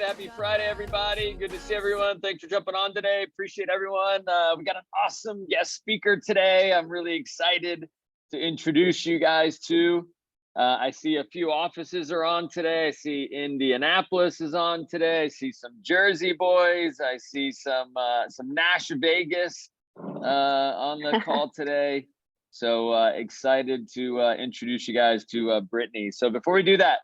Happy Friday, everybody. Good to see everyone. Thanks for jumping on today. Appreciate everyone. We got an awesome guest speaker today. I'm really excited to introduce you guys to. I see a few offices are on today. I see Indianapolis is on today. I see some Jersey boys. I see some Nash Vegas on the call today. So excited to introduce you guys to Brittany. So before we do that,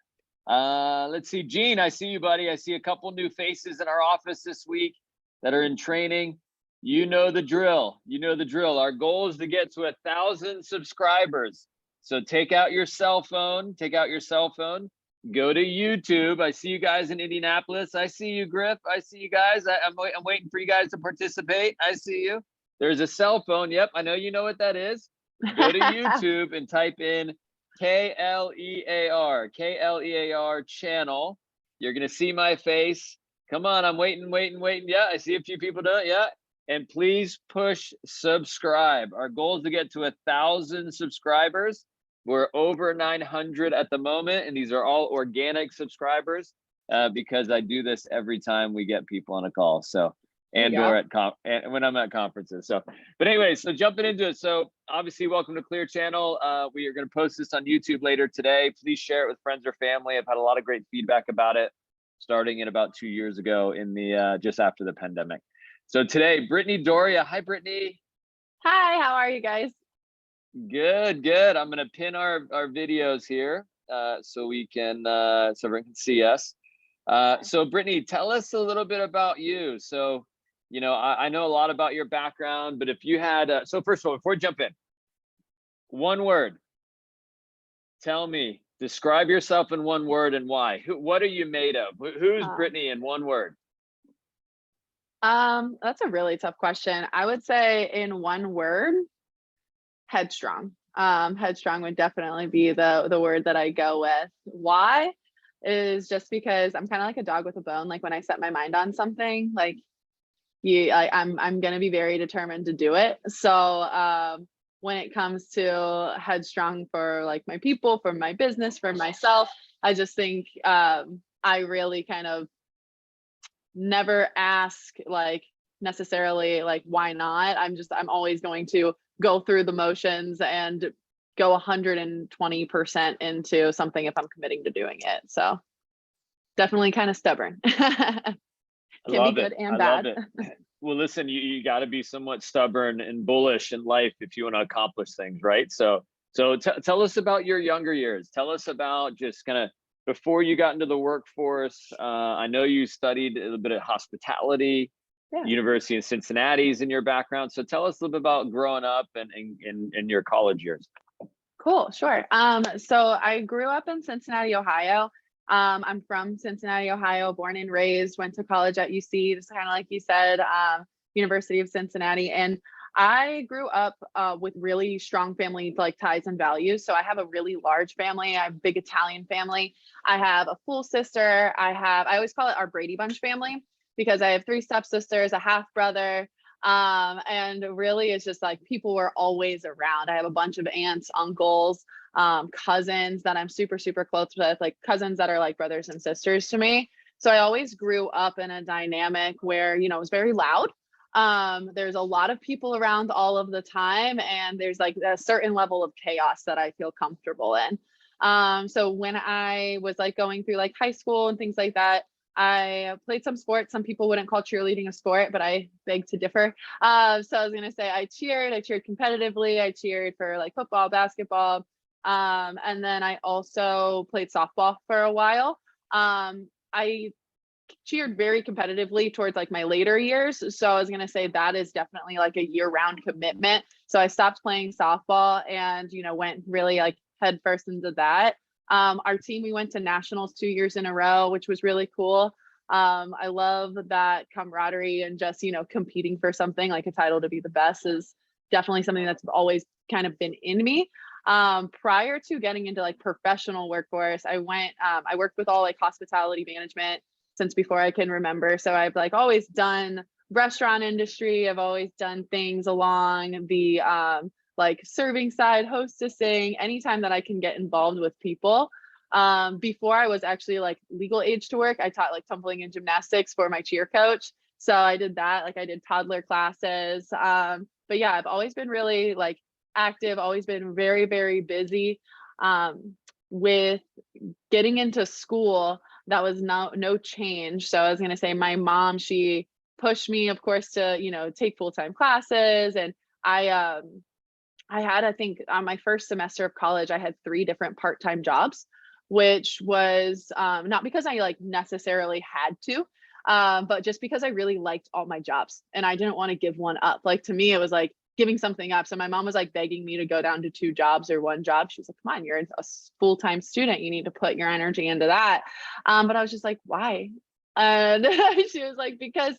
let's see, Gene, I see you, buddy. I see a couple new faces in our office this week that are in training. You know the drill. You know the drill. Our goal is to get to 1,000 subscribers. So take out your cell phone. Go to YouTube. I see you guys in Indianapolis. I see you, Griff. I see you guys. I'm waiting for you guys to participate. I see you. There's a cell phone. Yep, I know you know what that is. Go to YouTube and type in KLear channel. You're gonna see my face. Come on, I'm waiting. Yeah, I see a few people do it. Yeah, and please push subscribe. Our goal is to get to 1,000 subscribers. We're over 900 at the moment, and these are all organic subscribers because I do this every time we get people on a call. So or and when I'm at conferences. So, but anyway, so jumping into it. So obviously, welcome to KLear Channel. We are going to post this on YouTube later today. Please share it with friends or family. I've had a lot of great feedback about it, starting in about 2 years ago in the just after the pandemic. So today, Brittany Doria. Hi, Brittany. Hi, how are you guys? Good. I'm going to pin our videos here so we can so everyone can see us. So Brittany, tell us a little bit about you. So, you know, I know a lot about your background, but if you had, so first of all, before we jump in, one word, tell me, describe yourself in one word and why. What are you made of? Who's Brittany in one word? That's a really tough question. I would say in one word, headstrong. Headstrong would definitely be the word that I go with. Why? Is just because I'm kind of like a dog with a bone. Like when I set my mind on something, like I'm gonna be very determined to do it. So when it comes to headstrong for like my people, for my business, for myself, I just think I really kind of never ask like necessarily like why not. I'm always going to go through the motions and go 120% into something if I'm committing to doing it. So definitely kind of stubborn. Can be good and bad. Love it. Well, listen, you got to be somewhat stubborn and bullish in life if you want to accomplish things, right? So tell us about your younger years. Tell us about just kind of before you got into the workforce. I know you studied a little bit of hospitality. Yeah. University of Cincinnati's in your background. So tell us a little bit about growing up and in your college years. Cool, sure. So I grew up in Cincinnati, Ohio. I'm from Cincinnati, Ohio, born and raised, went to college at UC, just kind of like you said, University of Cincinnati. And I grew up with really strong family like ties and values. So I have a really large family. I have a big Italian family. I have a full sister. I always call it our Brady Bunch family because I have 3 stepsisters, a half brother. And really it's just like people were always around. I have a bunch of aunts, uncles, cousins that I'm super, super close with, like cousins that are like brothers and sisters to me. So I always grew up in a dynamic where, you know, it was very loud. There's a lot of people around all of the time, and there's like a certain level of chaos that I feel comfortable in. So when I was like going through like high school and things like that, I played some sports. Some people wouldn't call cheerleading a sport, but I beg to differ. So I was going to say I cheered competitively. I cheered for like football, basketball. And then I also played softball for a while. I cheered very competitively towards like my later years. So I was going to say that is definitely like a year-round commitment. So I stopped playing softball and, you know, went really like head first into that. Our team, we went to nationals 2 years in a row, which was really cool. I love that camaraderie and just, you know, competing for something like a title to be the best is definitely something that's always kind of been in me. Prior to getting into like professional workforce, I worked with all like hospitality management since before I can remember. So I've like always done restaurant industry. I've always done things along the like serving side, hostessing, anytime that I can get involved with people. Before I was actually like legal age to work, I taught like tumbling and gymnastics for my cheer coach. So I did that, like I did toddler classes. But yeah, I've always been really like active, always been very, very busy. With getting into school, that was no change. So I was gonna say my mom, she pushed me, of course, to, you know, take full-time classes. And I had, I think on my first semester of college, I had 3 different part-time jobs, which was not because I like necessarily had to, but just because I really liked all my jobs and I didn't want to give one up. Like to me, it was like giving something up. So my mom was like begging me to go down to 2 jobs or 1 job. She was like, come on, you're a full-time student. You need to put your energy into that. But I was just like, why? And she was like, because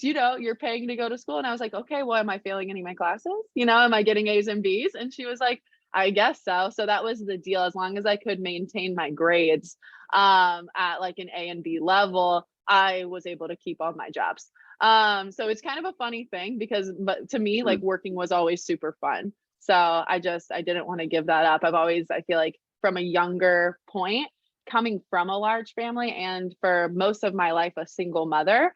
you know, you're paying to go to school. And I was like, okay, well, am I failing any of my classes? You know, am I getting A's and B's? And she was like, I guess so. So that was the deal. As long as I could maintain my grades at like an A and B level, I was able to keep all my jobs. So it's kind of a funny thing because, but to me, like working was always super fun. So I didn't want to give that up. I feel like from a younger point, coming from a large family and for most of my life, a single mother,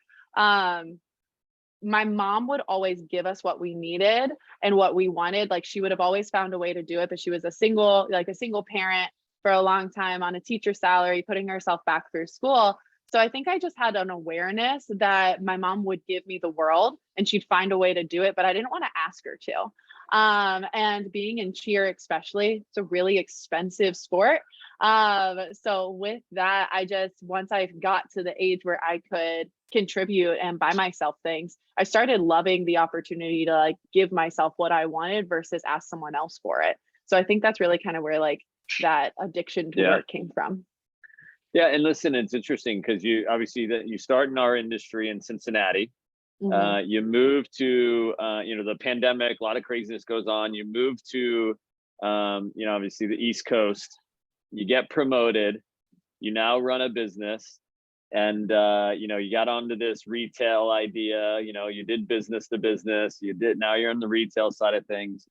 my mom would always give us what we needed and what we wanted. Like she would have always found a way to do it, but she was a single parent for a long time on a teacher salary, putting herself back through school. So I think I just had an awareness that my mom would give me the world and she'd find a way to do it, but I didn't want to ask her to. And being in cheer, especially, it's a really expensive sport. So with that, once I got to the age where I could contribute and buy myself things, I started loving the opportunity to like give myself what I wanted versus ask someone else for it. So I think that's really kind of where like that addiction to work came from. Yeah, and listen, it's interesting because you obviously that you start in our industry in Cincinnati. You move to the pandemic, a lot of craziness goes on. You move to obviously the East Coast. You get promoted. You now run a business, and you got onto this retail idea. You did business to business. Now you're on the retail side of things,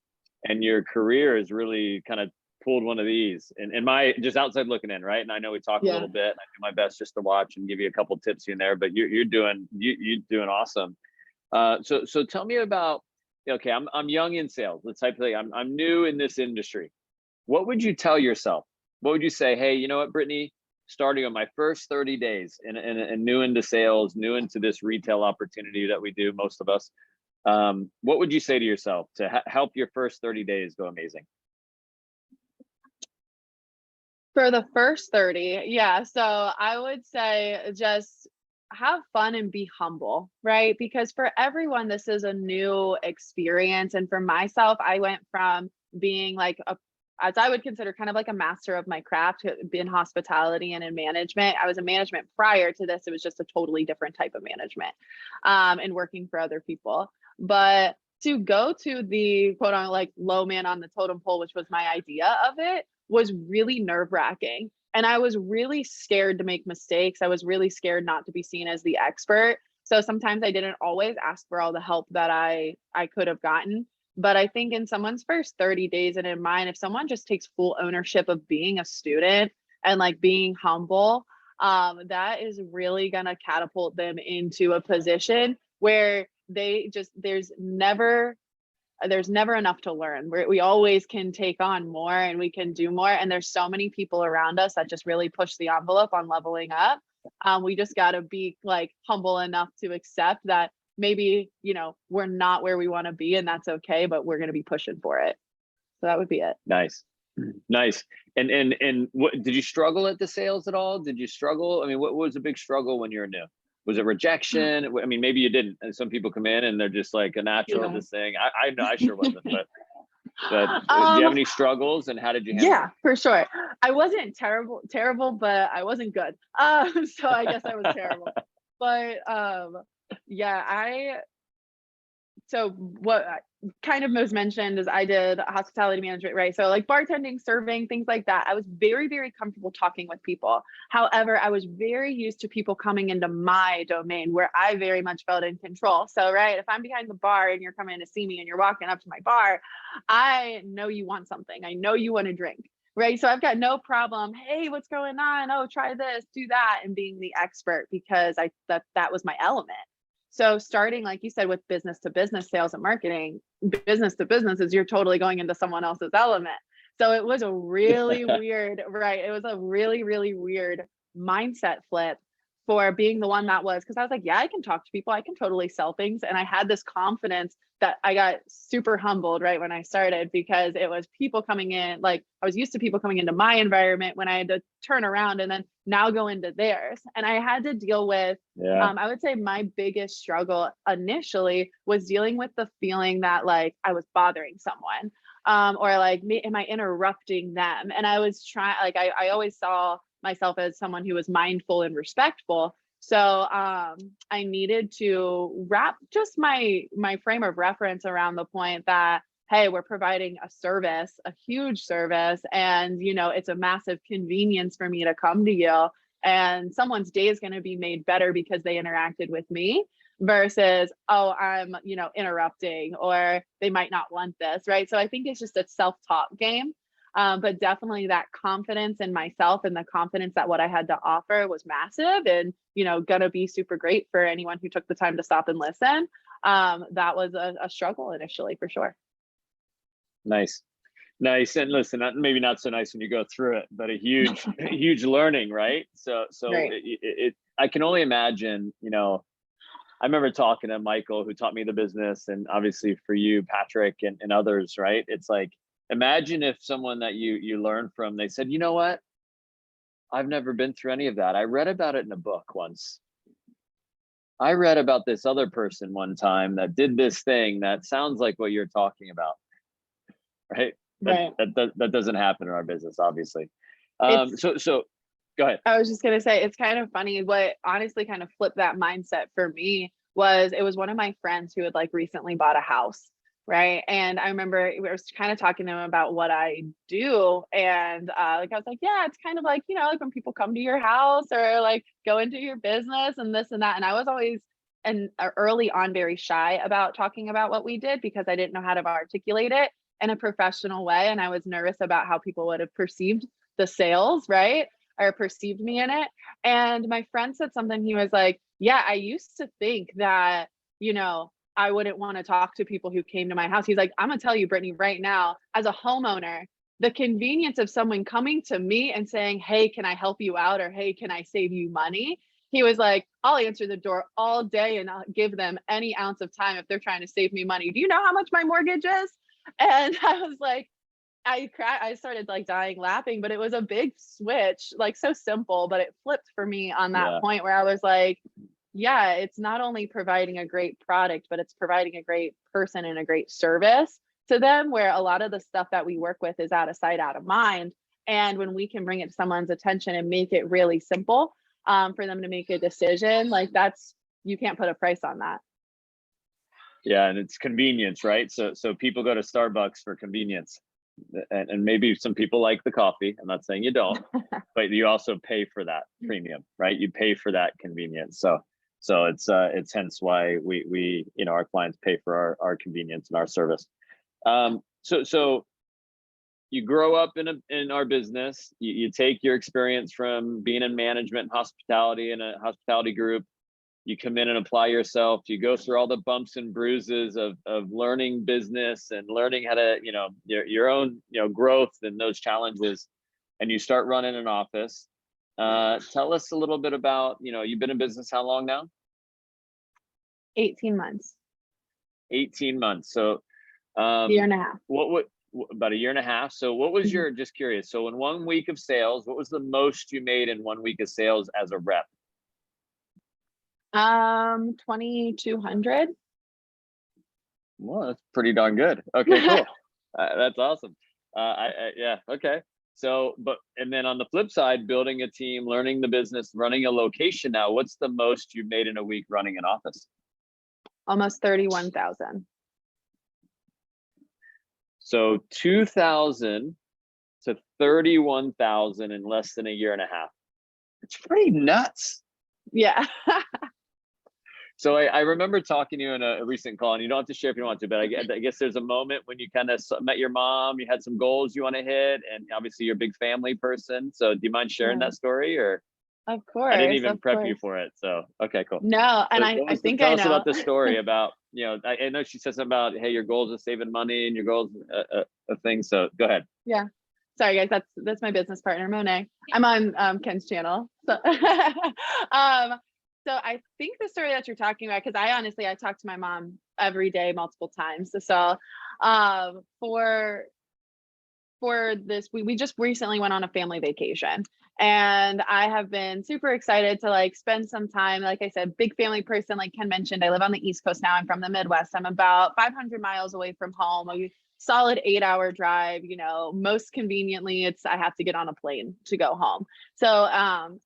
and your career is really kind of pulled one of these and my just outside looking in, right? And I know we talked a little bit, and I do my best just to watch and give you a couple tips here and there, but you're doing awesome. So tell me about, okay, I'm young in sales, the type of thing. I'm new in this industry. What would you tell yourself? What would you say? Hey, you know what, Brittany, starting on my first 30 days and new into sales, new into this retail opportunity that we do, most of us, what would you say to yourself to help your first 30 days go amazing? For the first 30, yeah. So I would say just have fun and be humble, right? Because for everyone, this is a new experience. And for myself, I went from being like as I would consider kind of like a master of my craft in hospitality and in management. I was in management prior to this. It was just a totally different type of management and working for other people. But to go to the quote unquote like low man on the totem pole, which was my idea of it, was really nerve-wracking. And I was really scared to make mistakes. I was really scared not to be seen as the expert. So sometimes I didn't always ask for all the help that I could have gotten. But I think in someone's first 30 days and in mine, if someone just takes full ownership of being a student and like being humble, that is really gonna catapult them into a position where there's never enough to learn. We always can take on more and we can do more. And there's so many people around us that just really push the envelope on leveling up. We just got to be like humble enough to accept that maybe, we're not where we want to be, and that's okay, but we're going to be pushing for it. So that would be it. Nice. And what, did you struggle at the sales at all? Did you struggle? I mean, what was a big struggle when you were new? Was it rejection? I mean, maybe you didn't. And some people come in and they're just like a natural at this thing. I know I sure wasn't, but do you have any struggles and how did you handle it? Yeah, for sure. I wasn't terrible, but I wasn't good. So I guess I was terrible. But so what kind of most mentioned is I did hospitality management, right? So like bartending, serving, things like that. I was very, very comfortable talking with people. However, I was very used to people coming into my domain where I very much felt in control. So, right, if I'm behind the bar and you're coming to see me and you're walking up to my bar, I know you want something. I know you want a drink. right? So I've got no problem. Hey, what's going on? Oh, try this, do that, and being the expert because that was my element. So starting, like you said, with business to business sales and marketing, business to business is you're totally going into someone else's element. So it was a really weird, right? It was a really, really weird mindset flip for being the one that was, because I was like, yeah, I can talk to people, I can totally sell things. And I had this confidence that I got super humbled right when I started because it was people coming in, like I was used to people coming into my environment when I had to turn around and then now go into theirs. And I had to deal with, I would say my biggest struggle initially was dealing with the feeling that like I was bothering someone. Or like, am I interrupting them? And I was trying, like, I always saw myself as someone who was mindful and respectful. So I needed to wrap just my frame of reference around the point that, hey, we're providing a service, a huge service, and you know, it's a massive convenience for me to come to you. And someone's day is going to be made better because they interacted with me versus, oh, I'm, you know, interrupting or they might not want this, right? So I think it's just a self-talk game. But definitely that confidence in myself and the confidence that what I had to offer was massive and, you know, gonna be super great for anyone who took the time to stop and listen. That was a struggle initially for sure. Nice. Nice. And listen, maybe not so nice when you go through it, but a huge, huge learning, right? So Right. I can only imagine, you know, I remember talking to Michael, who taught me the business, and obviously for you, Patrick, and others, right? It's like, imagine if someone that you learn from, they said, you know what? I've never been through any of that. I read about it in a book once. I read about this other person one time that did this thing that sounds like what you're talking about, right? Right. That doesn't happen in our business, obviously. It's, So go ahead. I was just gonna say, it's kind of funny. What honestly kind of flipped that mindset for me was it was one of my friends who had like recently bought a house, right? And I remember we were kind of talking to him about what I do, and like I was like, yeah, it's kind of like, you know, like when people come to your house or like go into your business and this and that. And I was always and early on very shy about talking about what we did because I didn't know how to articulate it in a professional way, and I was nervous about how people would have perceived the sales, right? Or perceived me in it. And my friend said something, he was like, yeah, I used to think that, you know, I wouldn't want to talk to people who came to my house. He's like, I'm gonna tell you, Brittany, right now, as a homeowner, the convenience of someone coming to me and saying, hey, can I help you out? Or hey, can I save you money? He was like, I'll answer the door all day and I'll give them any ounce of time if they're trying to save me money. Do you know how much my mortgage is? And I was like, I started like dying laughing, but it was a big switch, like so simple, but it flipped for me on that Yeah. point where I was like, yeah, it's not only providing a great product, but it's providing a great person and a great service to them, where a lot of the stuff that we work with is out of sight, out of mind. And when we can bring it to someone's attention and make it really simple for them to make a decision, like that's, you can't put a price on that. Yeah, and it's convenience, right? So people go to Starbucks for convenience. And maybe some people like the coffee. I'm not saying you don't, but you also pay for that premium, right? You pay for that convenience. So it's hence why we you know, our clients pay for our convenience and our service. So you grow up in our business. You take your experience from being in management and hospitality in a hospitality group. You come in and apply yourself. You go through all the bumps and bruises of learning business and learning how to, you know, your own, you know, growth and those challenges, and you start running an office. Tell us a little bit about, you know, you've been in business how long now? 18 months. 18 months. So Year and a half. what about a year and a half? So what was your, just curious, so in 1 week of sales, what was the most you made in 1 week of sales as a rep? 2,200. Well, that's pretty darn good. Okay, cool. That's awesome. Yeah, okay. So, and then on the flip side, building a team, learning the business, running a location now, what's the most you've made in a week running an office? Almost 31,000. So 2,000 to 31,000 in less than a year and a half. It's pretty nuts. Yeah. So I remember talking to you in a recent call, and you don't have to share if you don't want to, but I guess there's a moment when you kind of met your mom, you had some goals you want to hit, and obviously you're a big family person. So do you mind sharing Yeah, that story, or of I didn't course, even of prep you course. for it? So, okay, cool. No, and So I think tell I us about know. the story about, I know she said something about, hey, your goals are saving money and your goals of things. So go ahead. Yeah. Sorry guys, that's my business partner, Monet. I'm on Ken's channel. So so I think the story that you're talking about, because I talk to my mom every day, multiple times. So for this, we just recently went on a family vacation, and I have been super excited to like spend some time. Like I said, big family person, like Ken mentioned, I live on the East Coast now. I'm from the Midwest. I'm about 500 miles away from home. A solid 8-hour drive. Most conveniently, I have to get on a plane to go home. So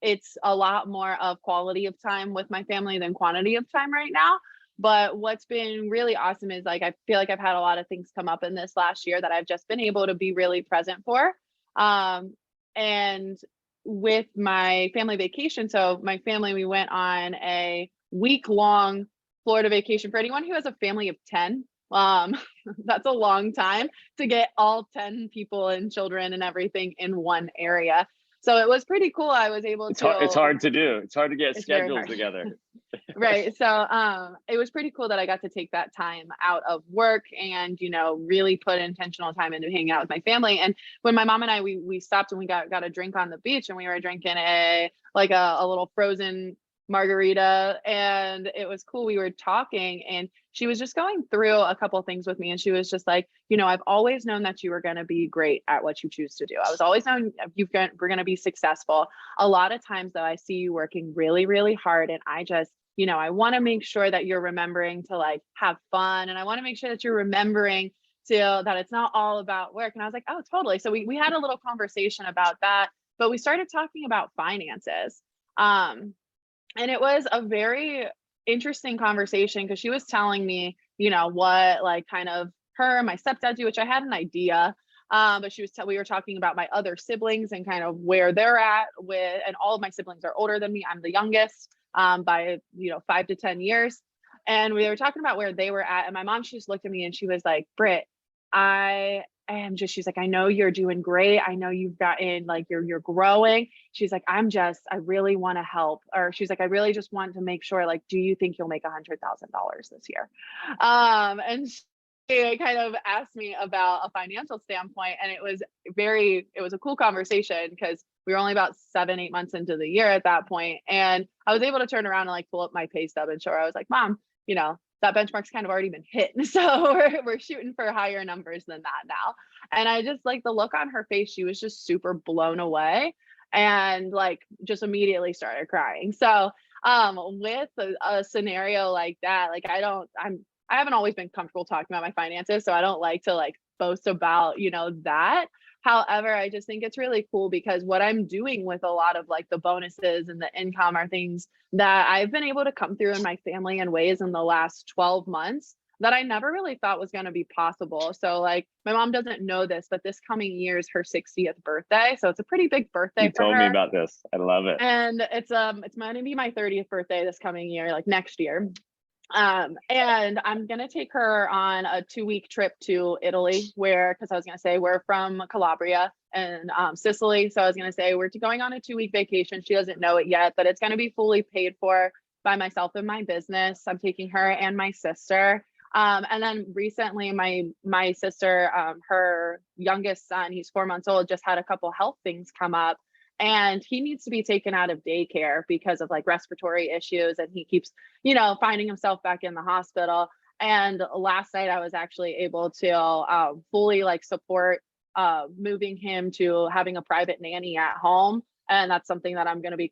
it's a lot more of quality of time with my family than quantity of time right now. But what's been really awesome is like I feel like I've had a lot of things come up in this last year that I've just been able to be really present for. And with my family vacation, so my family, we went on a week-long Florida vacation. For anyone who has a family of 10, that's a long time to get all 10 people and children and everything in one area. So it was pretty cool. I was able It's to. hard. It's hard to do. It's hard to get It's very schedules hard. together. Right. So it was pretty cool that I got to take that time out of work and, really put intentional time into hanging out with my family. And when my mom and I, we stopped and we got a drink on the beach, and we were drinking a little frozen margarita, and it was cool. We were talking, and she was just going through a couple of things with me, and she was just like, I've always known that you were going to be great at what you choose to do. I was always known we're going to be successful. A lot of times though, I see you working really, really hard, and I just, I want to make sure that you're remembering to like have fun, and I want to make sure that you're remembering that it's not all about work. And I was like, oh, totally. So we had a little conversation about that, but we started talking about finances. And it was a very interesting conversation because she was telling me, what like kind of her and my stepdad do, which I had an idea. But we were talking about my other siblings and kind of where they're at and all of my siblings are older than me. I'm the youngest by 5 to 10 years. And we were talking about where they were at. And my mom, she just looked at me and she was like, Britt, she's like, I know you're doing great. I know you've gotten like you're growing. She's like, I really want to help. Or she's like, I really just want to make sure, like, do you think you'll make $100,000 this year? And she kind of asked me about a financial standpoint, and it was a cool conversation because we were only about 7-8 months into the year at that point. And I was able to turn around and like pull up my pay stub and show her. I was like, Mom, that benchmark's kind of already been hit. So we're shooting for higher numbers than that now. And I just like the look on her face, she was just super blown away and like just immediately started crying. So with a scenario like that, like I haven't always been comfortable talking about my finances, so I don't like to like boast about, that. However, I just think it's really cool because what I'm doing with a lot of like the bonuses and the income are things that I've been able to come through in my family in ways in the last 12 months that I never really thought was going to be possible. So like my mom doesn't know this, but this coming year is her 60th birthday. So it's a pretty big birthday You for told me her. about this. I love it. And it's going to be my 30th birthday this coming year, like next year. And I'm going to take her on a 2-week trip to Italy because I was going to say we're from Calabria and Sicily. So I was going to say we're going on a 2-week vacation. She doesn't know it yet, but it's going to be fully paid for by myself and my business. I'm taking her and my sister. And then recently my sister, her youngest son, he's 4 months old, just had a couple health things come up. And he needs to be taken out of daycare because of like respiratory issues. And he keeps, finding himself back in the hospital. And last night I was actually able to fully like support moving him to having a private nanny at home. And that's something that I'm going to be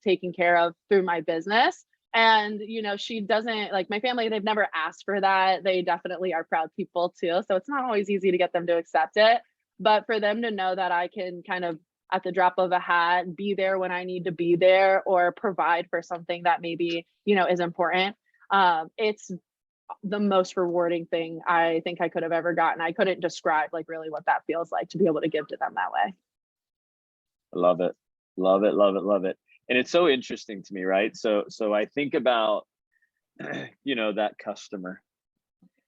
taking care of through my business. And, she doesn't like my family, they've never asked for that. They definitely are proud people too. So it's not always easy to get them to accept it. But for them to know that I can kind of at the drop of a hat, be there when I need to be there or provide for something that maybe, is important. It's the most rewarding thing I think I could have ever gotten. I couldn't describe like really what that feels like to be able to give to them that way. I love it. Love it. Love it. Love it. And it's so interesting to me, right? So I think about you know, that customer.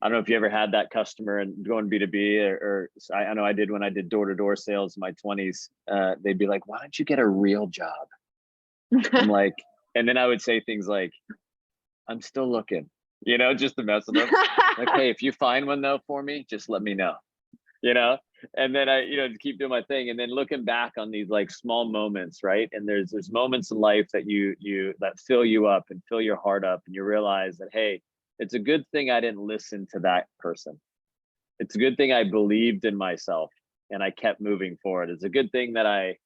I don't know if you ever had that customer and going B2B or I know I did when I did door-to-door sales in my 20s. They'd be like, why don't you get a real job? I'm like, and then I would say things like, I'm still looking, you know, just to mess with them. Like, hey, if you find one though for me, just let me know, you know? And then I, you know, keep doing my thing. And then looking back on these like small moments, right? And there's moments in life that that fill you up and fill your heart up, and you realize that, hey, it's a good thing I didn't listen to that person. It's a good thing I believed in myself and I kept moving forward. It's a good thing that I,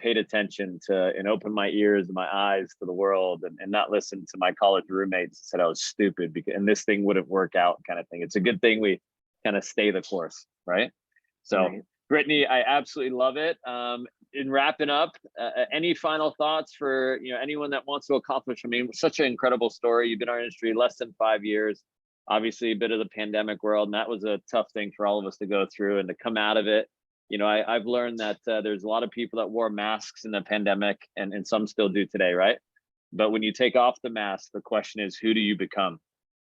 paid attention to and opened my ears and my eyes to the world, and not listen to my college roommates who said I was stupid and this thing wouldn't work out, kind of thing. It's a good thing we kind of stay the course, right? So, right. Brittany, I absolutely love it. In wrapping up, any final thoughts for anyone that wants to accomplish? I mean, such an incredible story. You've been in our industry less than 5 years, obviously a bit of the pandemic world, and that was a tough thing for all of us to go through and to come out of it. I've learned that there's a lot of people that wore masks in the pandemic, and some still do today, right? But when you take off the mask, the question is, who do you become?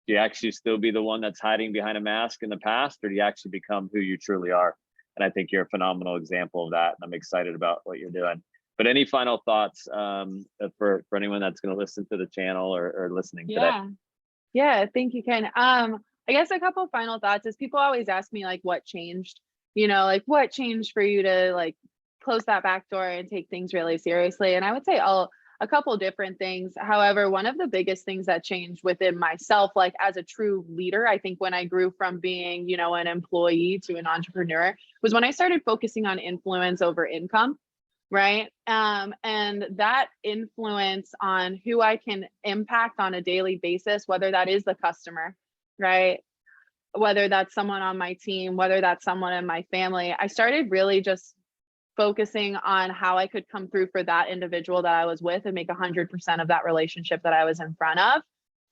Do you actually still be the one that's hiding behind a mask in the past, or do you actually become who you truly are? And I think you're a phenomenal example of that. And I'm excited about what you're doing. But any final thoughts for anyone that's going to listen to the channel or listening today? Yeah, thank you, Ken. I guess a couple of final thoughts is, people always ask me like, what changed? Like what changed for you to like close that back door and take things really seriously? And I would say a couple different things. However, one of the biggest things that changed within myself, like as a true leader, I think when I grew from being, an employee to an entrepreneur, was when I started focusing on influence over income, right? And that influence on who I can impact on a daily basis, whether that is the customer, right? Whether that's someone on my team, whether that's someone in my family, I started really just focusing on how I could come through for that individual that I was with and make 100% of that relationship that I was in front of.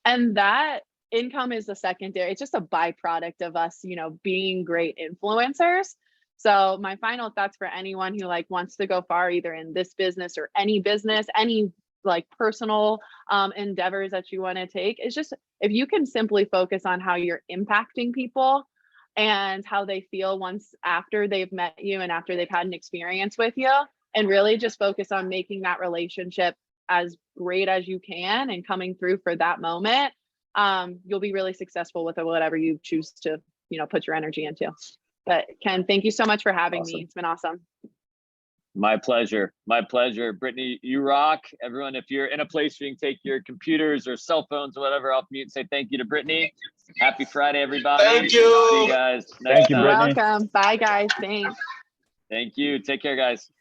And that income is the secondary. It's just a byproduct of us, being great influencers. So my final thoughts for anyone who like wants to go far, either in this business or any business, any like personal endeavors that you want to take, is just, if you can simply focus on how you're impacting people and how they feel once after they've met you and after they've had an experience with you, and really just focus on making that relationship as great as you can and coming through for that moment, you'll be really successful with whatever you choose to, put your energy into. But Ken, thank you so much for having me. It's been awesome. My pleasure. My pleasure. Brittany, you rock. Everyone, if you're in a place where you can take your computers or cell phones or whatever off mute, say thank you to Brittany. Happy Friday, everybody. Thank you. See you guys next time. You're welcome. Bye, guys. Thanks. Thank you. Take care, guys.